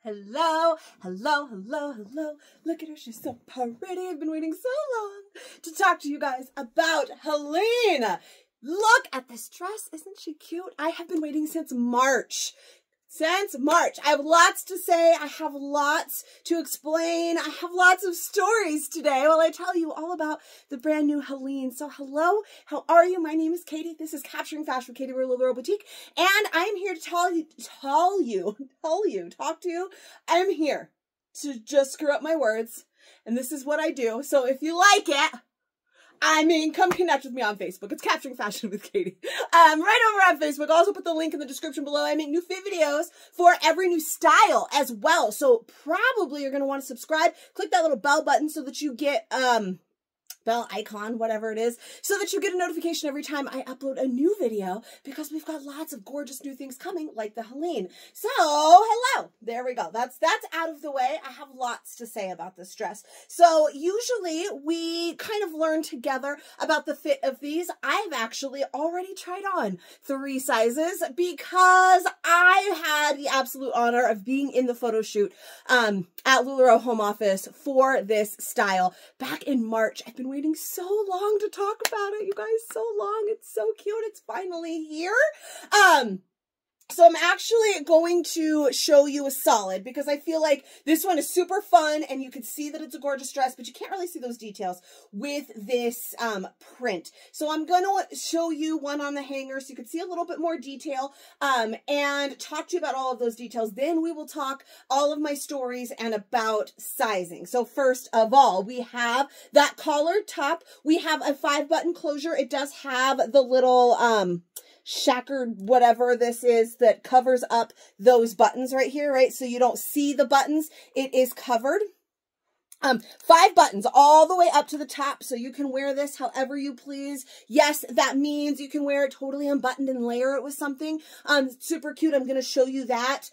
Hello, hello, hello, hello. Look at her, she's so pretty. I've been waiting so long to talk to you guys about Helene. Look at this dress, isn't she cute? I have been waiting since March. I have lots to say. I have lots to explain. I have lots of stories today while I tell you all about the brand new Helene. So hello, how are you? My name is Katie. This is Capturing Fashion with Katie, we're LuLaRoe Boutique. And I'm here to talk to you. I'm here to just screw up my words. And this is what I do. So if you like it, come connect with me on Facebook. It's Capturing Fashion with Katie. Right over on Facebook. I'll also put the link in the description below. I make new fit videos for every new style as well. So probably you're going to want to subscribe. Click that little bell button so that you get, bell icon, whatever it is, so that you get a notification every time I upload a new video, because we've got lots of gorgeous new things coming, like the Helene. So, hello. There we go. That's out of the way. I have lots to say about this dress. So, usually we kind of learn together about the fit of these. I've actually already tried on 3 sizes because I had the absolute honor of being in the photo shoot at LuLaRoe home office for this style back in March. I've been waiting so long to talk about it, you guys, so long. It's so cute. It's finally here. So I'm actually going to show you a solid because I feel like this one is super fun and you can see that it's a gorgeous dress, but you can't really see those details with this print. So I'm going to show you one on the hanger so you can see a little bit more detail and talk to you about all of those details. Then we will talk all of my stories and about sizing. So first of all, we have that collared top. We have a 5-button closure. It does have the little shackered whatever this is that covers up those buttons right here, right? So you don't see the buttons. It is covered. 5 buttons all the way up to the top, so you can wear this however you please. Yes, that means you can wear it totally unbuttoned and layer it with something. Super cute. I'm going to show you that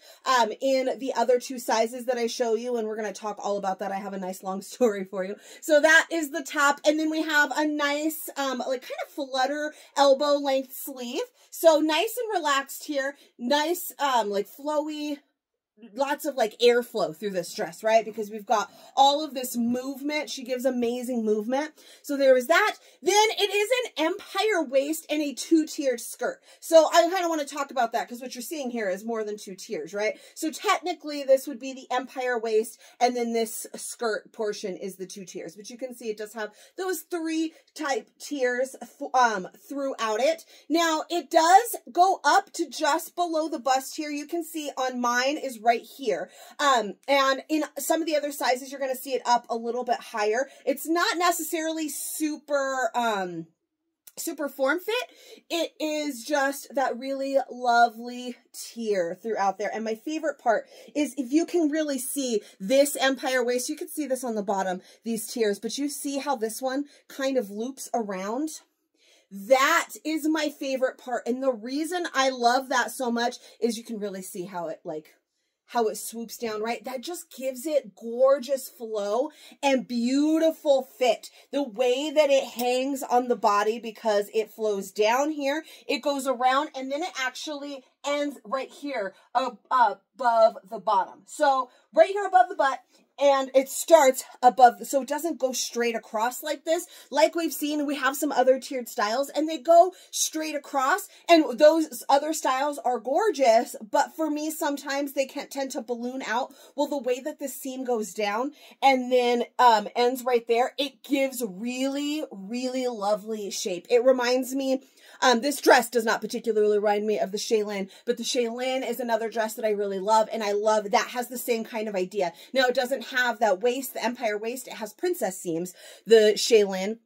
in the other 2 sizes that I show you, and we're going to talk all about that. I have a nice long story for you. So that is the top, and then we have a nice, like kind of flutter elbow length sleeve. So nice and relaxed here. Nice, like flowy, lots of like airflow through this dress, right? Because we've got all of this movement. She gives amazing movement. So there is that. Then it is an empire waist and a 2-tiered skirt. So I kind of want to talk about that because what you're seeing here is more than 2 tiers, right? So technically this would be the empire waist, and then this skirt portion is the 2 tiers. But you can see it does have those 3 type tiers throughout it. Now it does go up to just below the bust here. You can see on mine is right here. And in some of the other sizes, you're going to see it up a little bit higher. It's not necessarily super, super form fit. It is just that really lovely tier throughout there. And my favorite part is if you can really see this empire waist, you can see this on the bottom, these tiers, but you see how this one kind of loops around. That is my favorite part. And the reason I love that so much is you can really see how it how it swoops down, right? That just gives it gorgeous flow and beautiful fit. The way that it hangs on the body, because it flows down here, it goes around, and then it actually ends right here above the bottom. So right here above the butt, and it starts above, so it doesn't go straight across like this. Like we've seen, we have some other tiered styles, and they go straight across, and those other styles are gorgeous, but for me, sometimes they can tend to balloon out. Well, the way that this seam goes down and then ends right there, it gives really, really lovely shape. It reminds me, this dress does not particularly remind me of the Helene, but the Helene is another dress that I really love, and I love that has the same kind of idea. Now, it doesn't have that waist, the empire waist. It has princess seams, the Helene.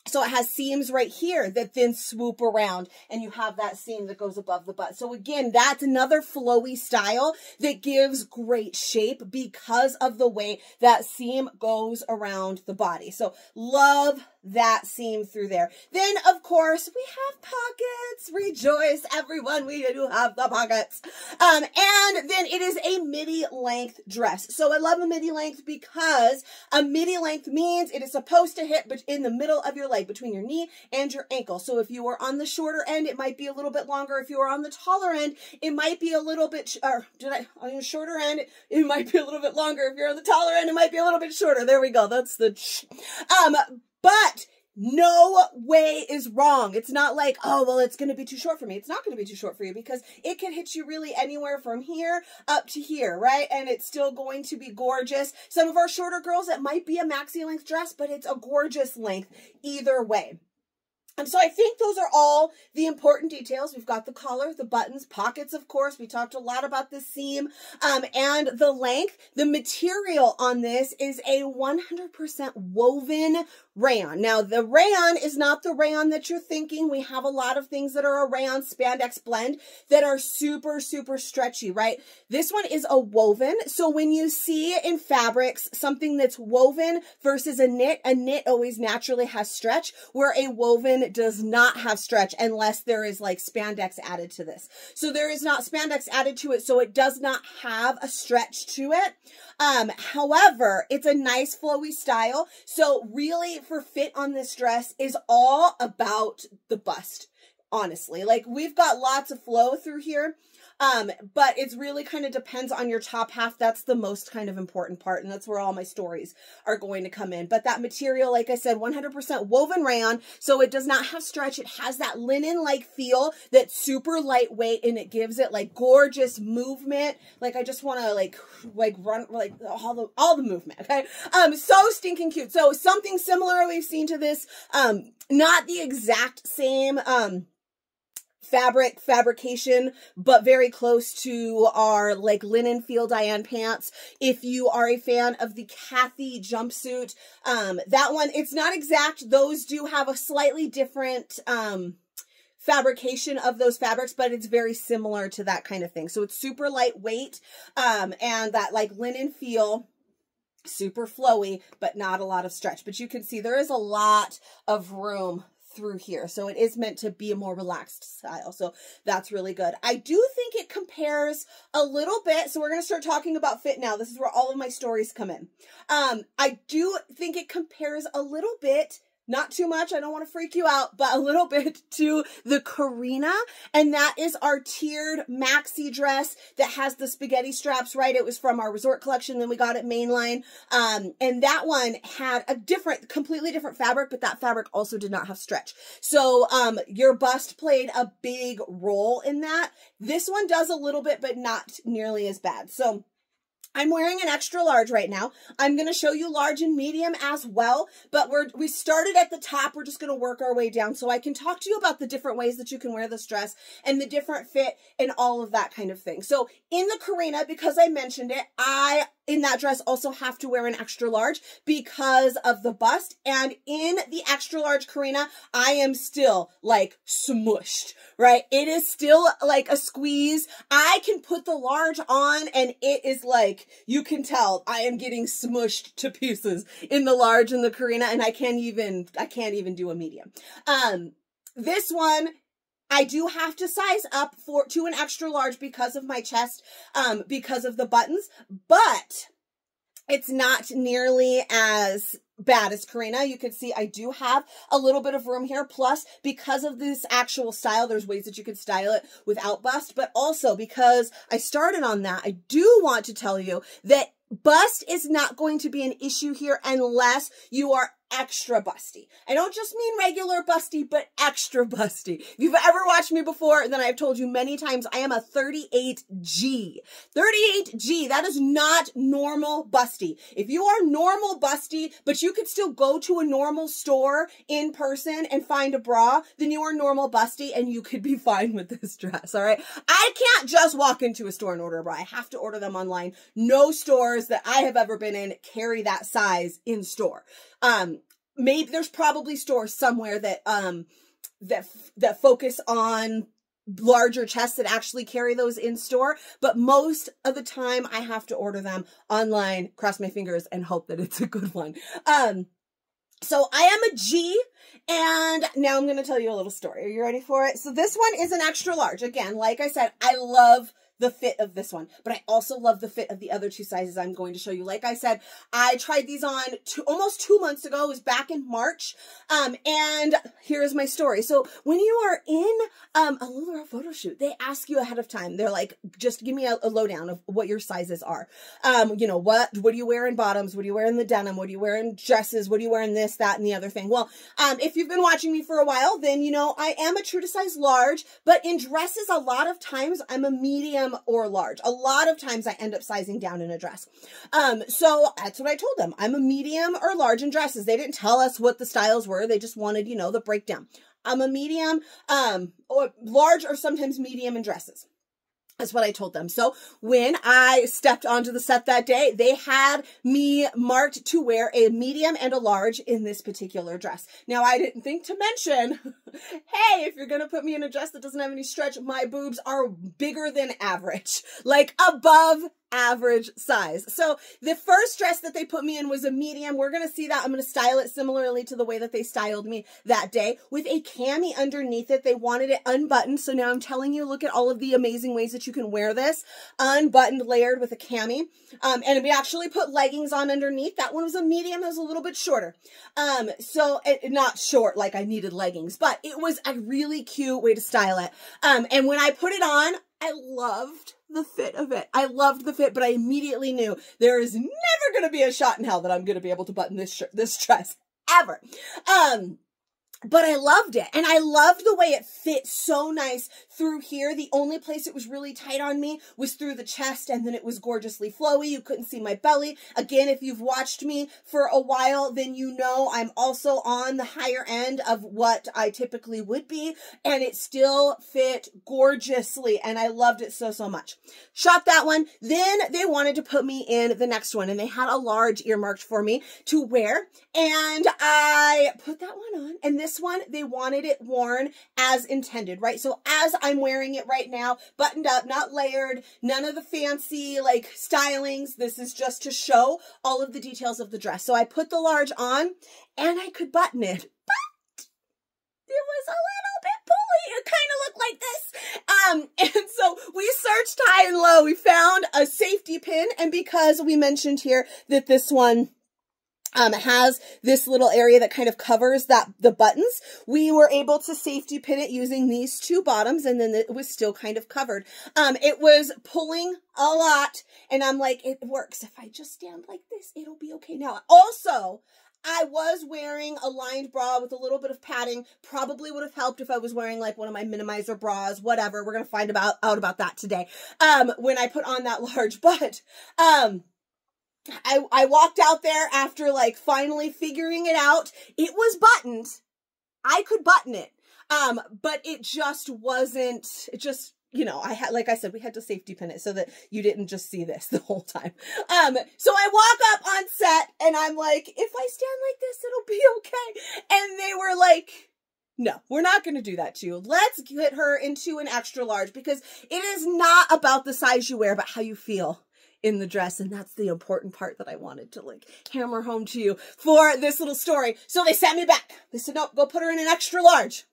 So it has seams right here that then swoop around, and you have that seam that goes above the butt. So again, that's another flowy style that gives great shape because of the way that seam goes around the body. So love, that seam through there. Then, of course, we have pockets. Rejoice, everyone, we do have the pockets. And then it is a midi length dress. So I love a midi length because a midi length means it is supposed to hit in the middle of your leg, between your knee and your ankle. So if you are on the shorter end, it might be a little bit longer. If you are on the taller end, it might be a little bit, on your shorter end, it might be a little bit longer. If you're on the taller end, it might be a little bit shorter. There we go. That's the, but no way is wrong. It's not like, oh, well, it's going to be too short for me. It's not going to be too short for you because it can hit you really anywhere from here up to here, right? And it's still going to be gorgeous. Some of our shorter girls, it might be a maxi length dress, but it's a gorgeous length either way. And so I think those are all the important details. We've got the collar, the buttons, pockets, of course. We talked a lot about the seam and the length. The material on this is a 100% woven rayon. Now, the rayon is not the rayon that you're thinking. We have a lot of things that are a rayon spandex blend that are super, super stretchy, right? This one is a woven. So when you see in fabrics something that's woven versus a knit always naturally has stretch, where a woven does not have stretch unless there is like spandex added to this. So there is not spandex added to it, so it does not have a stretch to it. However, it's a nice flowy style. So really for fit on this dress is all about the bust, honestly. Like we've got lots of flow through here. But it's really kind of depends on your top half. That's the most kind of important part. And that's where all my stories are going to come in. But that material, like I said, 100% woven rayon. So it does not have stretch. It has that linen-like feel that's super lightweight and it gives it like gorgeous movement. Like I just want to like run like all the movement. Okay. So stinking cute. So something similar we've seen to this, not the exact same, fabrication, but very close to our like linen feel Diane pants. If you are a fan of the Kathy jumpsuit, that one, it's not exact. Those do have a slightly different, fabrication of those fabrics, but it's very similar to that kind of thing. So it's super lightweight, and that like linen feel, super flowy, but not a lot of stretch. But you can see there is a lot of room through here. So it is meant to be a more relaxed style. So that's really good. I do think it compares a little bit. So we're going to start talking about fit now. This is where all of my stories come in. I do think it compares a little bit, not too much, I don't want to freak you out, but a little bit to the Karina. And that is our tiered maxi dress that has the spaghetti straps, right? It was from our resort collection. Then we got it mainline. And that one had a completely different fabric, but that fabric also did not have stretch. So, your bust played a big role in that. This one does a little bit, but not nearly as bad. So I'm wearing an extra large right now. I'm going to show you large and medium as well, but we started at the top. We're just going to work our way down so I can talk to you about the different ways that you can wear this dress and the different fit and all of that kind of thing. So in the Karina, because I mentioned it, in that dress also have to wear an extra large because of the bust. And in the extra large Karina, I am still like smushed, right? It is still like a squeeze. I can put the large on and it is like, you can tell I am getting smushed to pieces in the large and the Karina, and I can't even do a medium. This one, I do have to size up to an extra large because of my chest, because of the buttons, but it's not nearly as bad as Karina. You can see I do have a little bit of room here. Plus, because of this actual style, there's ways that you can style it without bust, but also because I started on that, I do want to tell you that bust is not going to be an issue here unless you are extra busty. I don't just mean regular busty, but extra busty. If you've ever watched me before, then I've told you many times, I am a 38G. 38G, that is not normal busty. If you are normal busty, but you could still go to a normal store in person and find a bra, then you are normal busty and you could be fine with this dress, all right? I can't just walk into a store and order a bra. I have to order them online. No stores that I have ever been in carry that size in store. Maybe there's probably stores somewhere that, that focus on larger chests that actually carry those in store. But most of the time I have to order them online, cross my fingers and hope that it's a good one. So I am a G, and now I'm going to tell you a little story. Are you ready for it? So this one is an extra large. Again, like I said, I love the fit of this one, but I also love the fit of the other two sizes I'm going to show you. Like I said, I tried these on almost 2 months ago. It was back in March. And here's my story. So when you are in a LuLaRoe photo shoot, they ask you ahead of time. They're like, just give me a lowdown of what your sizes are. You know, what do you wear in bottoms? What do you wear in the denim? What do you wear in dresses? What do you wear in this, that, and the other thing? Well, if you've been watching me for a while, then you know I am a true to size large, but in dresses, a lot of times I'm a medium or large. A lot of times I end up sizing down in a dress. So that's what I told them. I'm a medium or large in dresses. They didn't tell us what the styles were. They just wanted, you know, the breakdown. I'm a medium, or large, or sometimes medium in dresses. That's what I told them. So when I stepped onto the set that day, they had me marked to wear a medium and a large in this particular dress. Now, I didn't think to mention, hey, if you're going to put me in a dress that doesn't have any stretch, my boobs are bigger than average, like above average size. So the first dress that they put me in was a medium. We're going to see that. I'm going to style it similarly to the way that they styled me that day with a cami underneath it. They wanted it unbuttoned. So now I'm telling you, look at all of the amazing ways that you can wear this unbuttoned, layered with a cami. And we actually put leggings on underneath. That one was a medium. It was a little bit shorter. So not short like I needed leggings, but it was a really cute way to style it. And when I put it on, I loved the fit of it. I loved the fit, but I immediately knew there is never going to be a shot in hell that I'm going to be able to button this dress ever. But I loved it, and I loved the way it fit so nice through here. The only place it was really tight on me was through the chest, and then it was gorgeously flowy. You couldn't see my belly. Again, if you've watched me for a while, then you know I'm also on the higher end of what I typically would be, and it still fit gorgeously, and I loved it so, so much. Shot that one. Then they wanted to put me in the next one, and they had a large earmarked for me to wear, and I put that one on, and this one, they wanted it worn as intended, right? So as I'm wearing it right now, buttoned up, not layered, none of the fancy like stylings. This is just to show all of the details of the dress. So I put the large on and I could button it, but it was a little bit pulley. It kind of looked like this. And so we searched high and low. We found a safety pin. And because we mentioned here that this one has this little area that kind of covers the buttons, we were able to safety pin it using these two bottoms, and then it was still kind of covered. It was pulling a lot, and I'm like, it works. If I just stand like this, it'll be okay. Now, also, I was wearing a lined bra with a little bit of padding. Probably would have helped if I was wearing like one of my minimizer bras, whatever. We're going to find out about that today when I put on that large, but I walked out there after like finally figuring it out. It was buttoned. I could button it. But it just wasn't, you know, like I said, we had to safety pin it so that you didn't just see this the whole time. So I walk up on set and I'm like, if I stand like this, it'll be okay. And they were like, no, we're not going to do that to you. Let's get her into an extra large, because it is not about the size you wear, but how you feel in the dress. And that's the important part that I wanted to like hammer home to you for this little story. So they sent me back. They said, no, go put her in an extra large.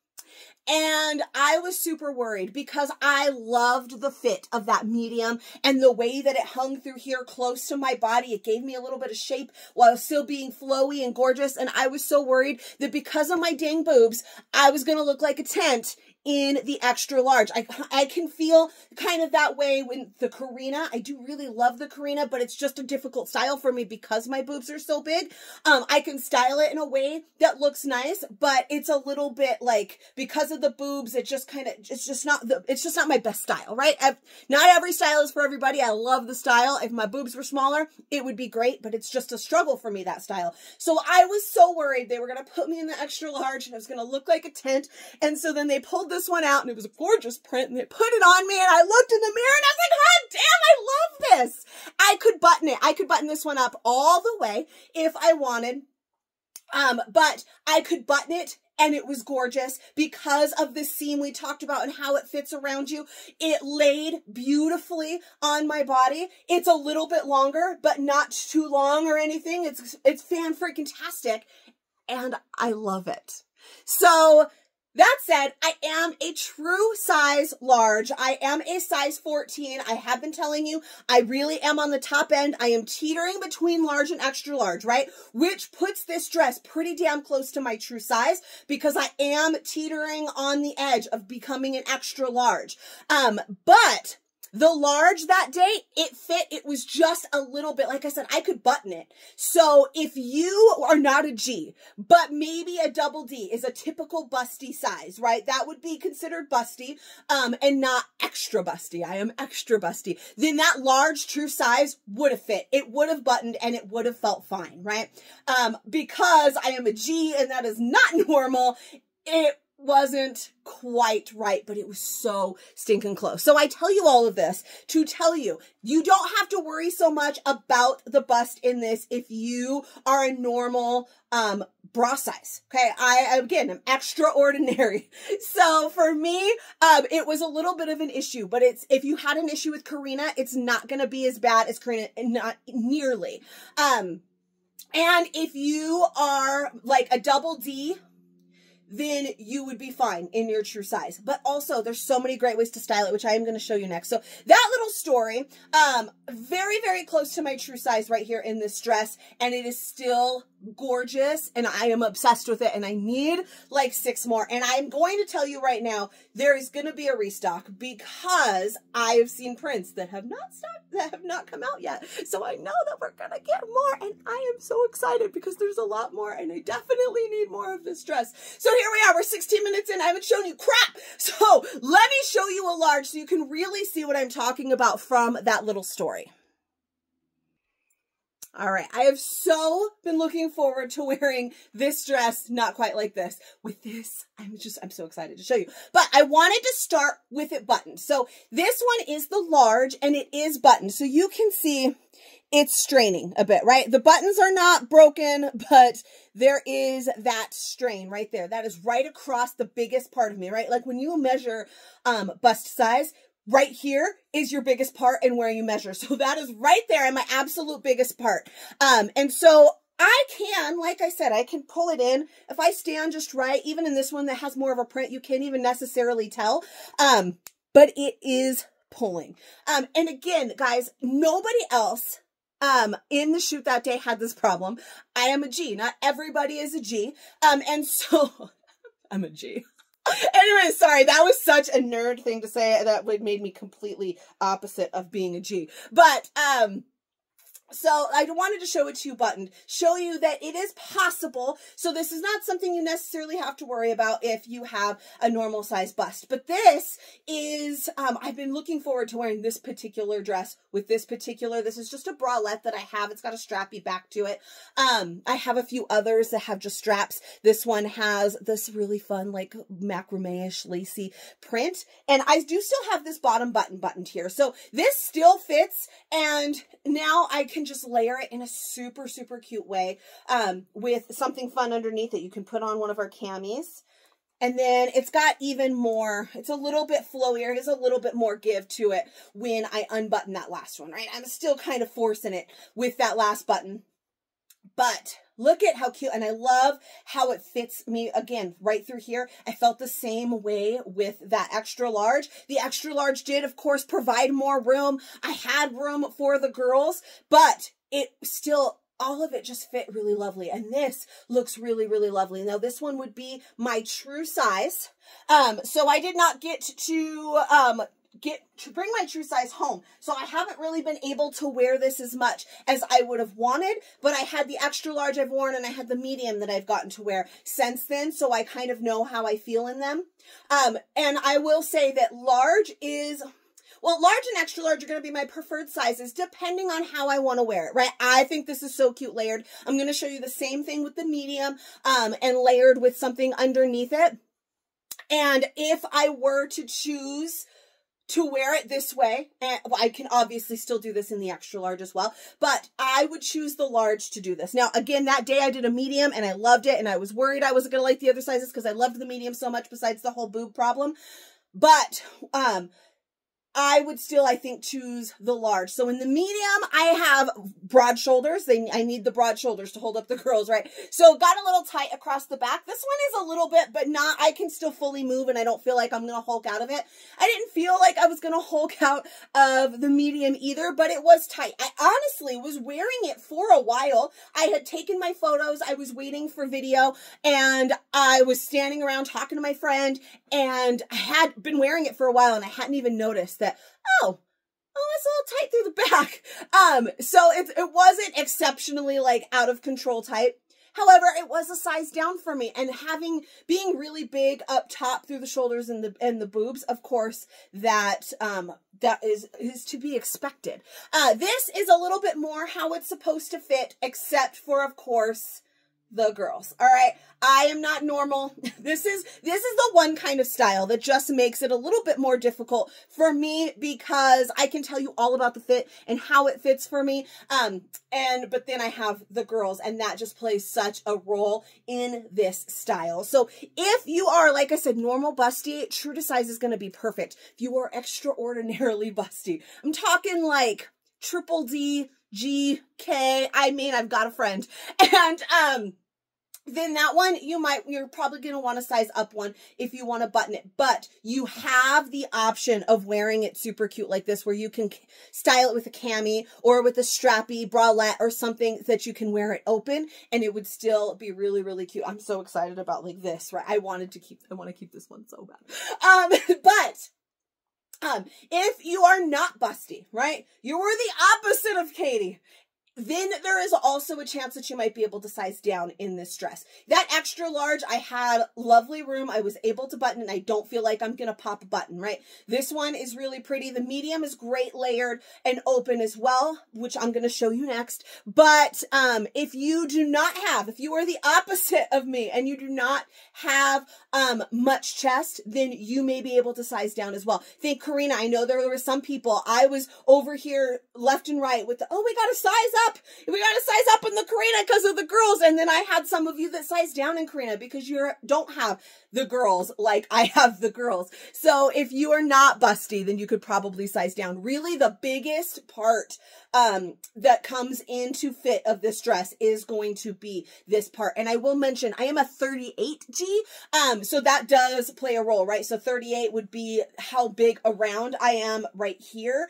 And I was super worried because I loved the fit of that medium and the way that it hung through here close to my body. It gave me a little bit of shape while still being flowy and gorgeous. And I was so worried that because of my dang boobs, I was going to look like a tent in the extra large. I can feel kind of that way when the Karina, I do really love the Karina, but it's just a difficult style for me because my boobs are so big. I can style it in a way that looks nice, but it's a little bit like, because of the boobs, it just kind of, it's just not my best style, right? Not every style is for everybody. I love the style. If my boobs were smaller, it would be great, but it's just a struggle for me, that style. So I was so worried they were going to put me in the extra large and I was going to look like a tent. And so then they pulled this one out and it was a gorgeous print and they put it on me and I looked in the mirror and I was like, God damn, I love this. I could button it. I could button this one up all the way if I wanted. But I could button it and it was gorgeous because of the seam we talked about and how it fits around you. It laid beautifully on my body. It's a little bit longer, but not too long or anything. It's fan-freaking-tastic. and I love it. So that said, I am a true size large. I am a size 14. I have been telling you, I really am on the top end. I am teetering between large and extra large, right? Which puts this dress pretty damn close to my true size because I am teetering on the edge of becoming an extra large. But the large that day, it fit. It was just a little bit, like I said, I could button it. So if you are not a G, but maybe a double D is a typical busty size, right? That would be considered busty, and not extra busty. I am extra busty. Then that large true size would have fit. It would have buttoned and it would have felt fine, right? Because I am a G and that is not normal, it wasn't quite right, but it was so stinking close. So I tell you all of this to tell you, you don't have to worry so much about the bust in this if you are a normal bra size. Okay, I again am extraordinary. So for me, it was a little bit of an issue, but if you had an issue with Karina, it's not going to be as bad as Karina, not nearly. And if you are like a double D, then you would be fine in your true size. But also, there's so many great ways to style it, which I am going to show you next. So that little story, very, very close to my true size right here in this dress, and it is still gorgeous, and I am obsessed with it, and I need like 6 more. And I'm going to tell you right now, there is going to be a restock because I have seen prints that have not come out yet. So I know that we're going to get more, and I am so excited because there's a lot more, and I definitely need more of this dress. So here we are, we're 16 minutes in, I haven't shown you crap. So let me show you a large so you can really see what I'm talking about from that little story. All right, I have so been looking forward to wearing this dress, not quite like this. With this, I'm so excited to show you. But I wanted to start with it buttoned. So this one is the large and it is buttoned. So you can see it's straining a bit, right? The buttons are not broken, but there is that strain right there. That is right across the biggest part of me, right? Like when you measure bust size, right here is your biggest part and where you measure. So that is right there in my absolute biggest part. And so I can, like I said, I can pull it in. If I stand just right, even in this one that has more of a print, you can't even necessarily tell. But it is pulling. And again, guys, nobody else in the shoot that day had this problem. I am a G. Not everybody is a G. And so I'm a G. Anyway, sorry, that was such a nerd thing to say. That made me completely opposite of being a G. But, so I wanted to show it to you buttoned, show you that it is possible. So this is not something you necessarily have to worry about if you have a normal size bust. But this is, I've been looking forward to wearing this particular dress with this is just a bralette that I have. It's got a strappy back to it. I have a few others that have just straps. This one has this really fun, like macrame-ish lacy print. And I do still have this bottom button buttoned here. So this still fits. And now I can just layer it in a super, super cute way with something fun underneath it. You can put on one of our camis. And then it's got even more, it's a little bit flowier. It has a little bit more give to it when I unbutton that last one, right? I'm still kind of forcing it with that last button. But look at how cute, and I love how it fits me, again, right through here. I felt the same way with that extra large. The extra large did, of course, provide more room. I had room for the girls, but it still, all of it just fit really lovely. And this looks really, really lovely. Now, this one would be my true size. So I did not get to bring my true size home. So I haven't really been able to wear this as much as I would have wanted, but I had the extra large I've worn and I had the medium that I've gotten to wear since then. So I kind of know how I feel in them. And I will say that large is, well, large and extra large are going to be my preferred sizes depending on how I want to wear it, right? I think this is so cute layered. I'm going to show you the same thing with the medium and layered with something underneath it. And if I were to choose to wear it this way, and well, I can obviously still do this in the extra large as well, but I would choose the large to do this. Now, again, that day I did a medium and I loved it, and I was worried I wasn't going to like the other sizes because I loved the medium so much besides the whole boob problem. But I would still, I think, choose the large. So in the medium, I have broad shoulders. I need the broad shoulders to hold up the girls, right? So got a little tight across the back. This one is a little bit, but not, I can still fully move and I don't feel like I'm going to hulk out of it. I didn't feel like I was going to hulk out of the medium either, but it was tight. I honestly was wearing it for a while. I had taken my photos. I was waiting for video and I was standing around talking to my friend and I had been wearing it for a while and I hadn't even noticed that, oh, it's a little tight through the back. So it wasn't exceptionally like out of control tight. However, it was a size down for me, and being really big up top through the shoulders and the boobs, of course, that is to be expected. This is a little bit more how it's supposed to fit, except for, of course, the girls. All right. I am not normal. This is the one kind of style that just makes it a little bit more difficult for me because I can tell you all about the fit and how it fits for me. But then I have the girls and that just plays such a role in this style. So if you are, like I said, normal busty, true to size is going to be perfect. If you are extraordinarily busty, I'm talking like triple D, G, K, I mean, I've got a friend. And, then that one, you're probably going to want to size up one if you want to button it, but you have the option of wearing it super cute like this, where you can style it with a cami or with a strappy bralette or something that you can wear it open and it would still be really, really cute. I'm so excited about like this, right? I want to keep this one so bad. If you are not busty, right? You were the opposite of Katie. Then there is also a chance that you might be able to size down in this dress. That extra large, I had lovely room. I was able to button and I don't feel like I'm going to pop a button, right? This one is really pretty. The medium is great layered and open as well, which I'm going to show you next. But if you are the opposite of me and you do not have much chest, then you may be able to size down as well. Think Karina, I know there were some people, I was over here left and right with the, oh, we got to size up. We got to size up in the Karina because of the girls. And then I had some of you that size down in Karina because you don't have the girls like I have the girls. So if you are not busty, then you could probably size down. Really, the biggest part that comes into fit of this dress is going to be this part. And I will mention, I am a 38G. So that does play a role, right? So 38 would be how big around I am right here,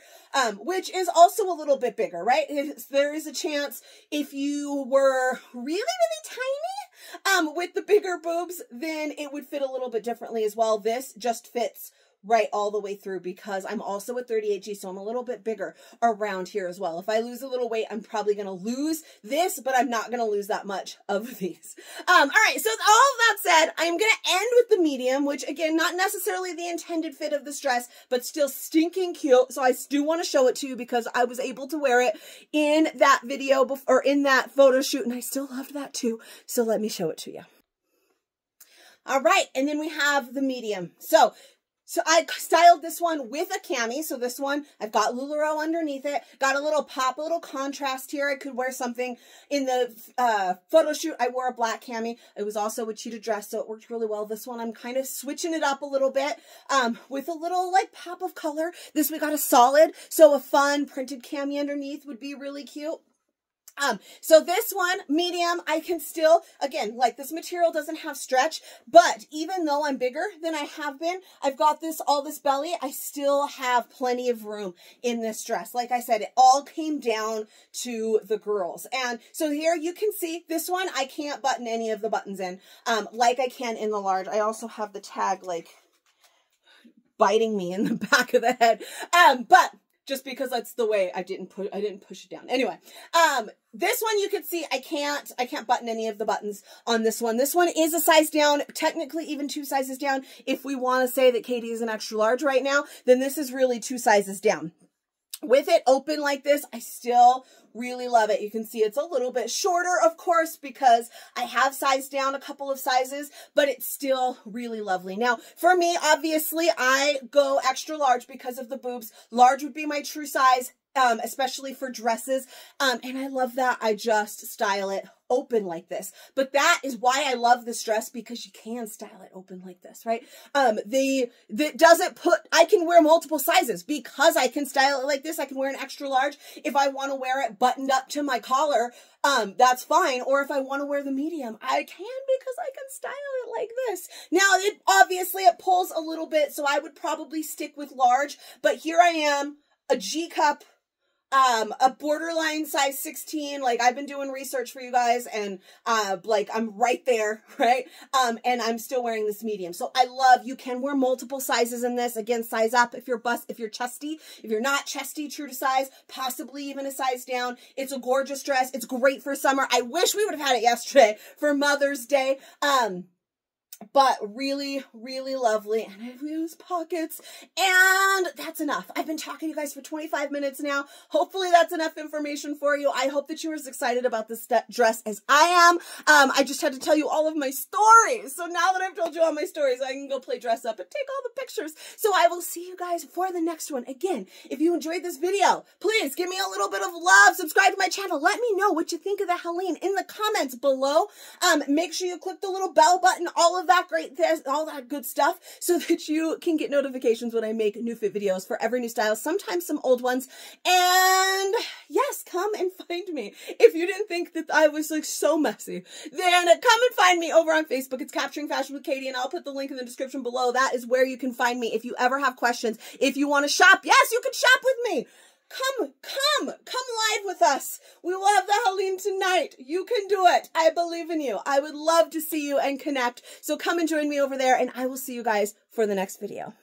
which is also a little bit bigger, right? There is a chance if you were really, really tiny, with the bigger boobs, then it would fit a little bit differently as well. This just fits right all the way through because I'm also a 38G, so I'm a little bit bigger around here as well. If I lose a little weight, I'm probably going to lose this, but I'm not going to lose that much of these. All right, so all of that said, I'm going to end with the medium, which again, not necessarily the intended fit of this dress, but still stinking cute. So I do want to show it to you because I was able to wear it in that video or in that photo shoot, and I still loved that too. So let me show it to you. All right, and then we have the medium. So I styled this one with a cami. So this one, I've got LuLaRoe underneath it. Got a little pop, a little contrast here. I could wear something in the photo shoot. I wore a black cami. It was also a cheetah dress, so it worked really well. This one, I'm kind of switching it up a little bit with a little like pop of color. This we got a solid, so a fun printed cami underneath would be really cute. So this one, medium, I can still, again, like this material doesn't have stretch, but even though I'm bigger than I have been, I've got all this belly, I still have plenty of room in this dress. Like I said, it all came down to the girls. And so here you can see this one, I can't button any of the buttons in, like I can in the large. I also have the tag like biting me in the back of the head. But just because that's the way I didn't push it down. Anyway, this one you can see I can't button any of the buttons on this one. This one is a size down, technically even 2 sizes down. If we want to say that Katie is an extra large right now, then this is really 2 sizes down. With it open like this, I still really love it. You can see it's a little bit shorter, of course, because I have sized down a couple of sizes, but it's still really lovely. Now, for me, obviously, I go extra large because of the boobs. Large would be my true size. especially for dresses. And I love that I just style it open like this. But that is why I love this dress, because you can style it open like this, right? I can wear multiple sizes because I can style it like this. I can wear an extra large. If I want to wear it buttoned up to my collar, that's fine. Or if I want to wear the medium, I can, because I can style it like this. Now, obviously it pulls a little bit, so I would probably stick with large, but here I am, a G cup, a borderline size 16. Like, I've been doing research for you guys, and like, I'm right there, right? And I'm still wearing this medium. So I love, you can wear multiple sizes in this. Again, size up if you're chesty. If you're not chesty, true to size, possibly even a size down. It's a gorgeous dress. It's great for summer. I wish we would have had it yesterday for Mother's Day. But really, really lovely. And I use pockets. And that's enough. I've been talking to you guys for 25 minutes now. Hopefully that's enough information for you. I hope that you're as excited about this dress as I am. I just had to tell you all of my stories. So now that I've told you all my stories, I can go play dress up and take all the pictures. So I will see you guys for the next one. Again, if you enjoyed this video, please give me a little bit of love. Subscribe to my channel. Let me know what you think of the Helene in the comments below. Make sure you click the little bell button, all of that all that good stuff, so that you can get notifications when I make new fit videos for every new style, sometimes some old ones. And yes, come and find me. If you didn't think that I was like so messy, then come and find me over on Facebook. It's Capturing Fashion with Katie, and I'll put the link in the description below. That is where you can find me if you ever have questions. If you want to shop, yes, you can shop with me. Come live with us. We will have the Helene tonight. You can do it. I believe in you. I would love to see you and connect. So come and join me over there, and I will see you guys for the next video.